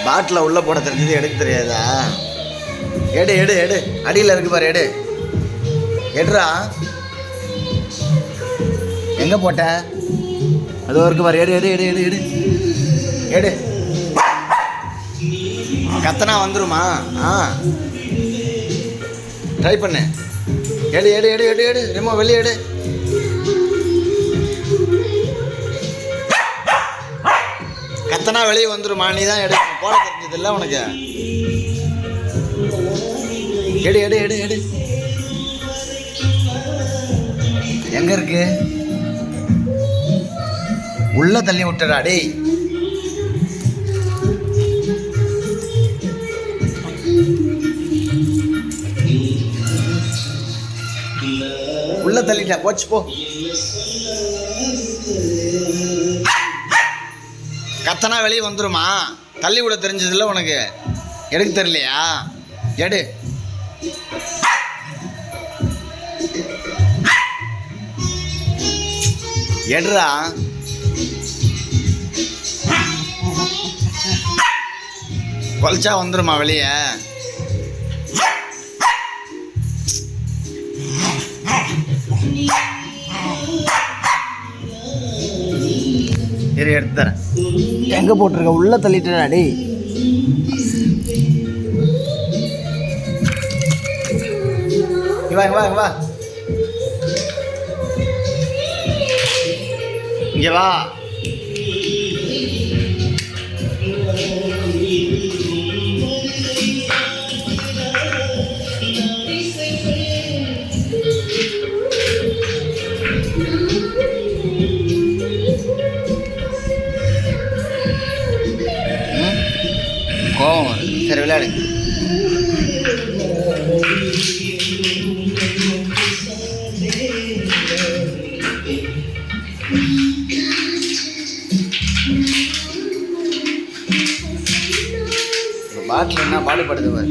பாட்டில் உள்ளே போட தெரிஞ்சது எடுக்க தெரியாதா? எடு எடு எடு, அடியில் இருக்கு பாரு, எடு எடுறா. எங்கே போட்ட? அதோ இருக்கு பாரு, எடு எடு எடு எடு எடு எடு. கத்தனா வந்துருமா? ட்ரை பண்ணு. எடு எடு எடு எடு எடு, ரெமோ வெளியே எடு. கத்தனா வெளியே வந்துருமா? நீ தான் எடு, போட தெரிஞ்சது இல்லை உனக்கு. எடு எடு எடு எடு. எங்க இருக்கு? உள்ள தள்ளி விட்டுறா டேய். உள்ள தள்ளிட்டா, போச்சு போ. கத்தனா வெளியே வந்துருமா? தள்ளி விட தெரிஞ்சதில்ல உனக்கு, எடுக்க தெரியலையா? எடு. எடுறா. கொலைச்சா வந்துருமா வெளியே? சரி எடுத்து தரேன். எங்கே போட்டிருக்க? உள்ள தள்ளிட்டா டேய். வா வா வா, இங்க வா. கோவம் வரும். சரி விளையாடு. பாட்டில் என்ன பாடுபடுது பாரு.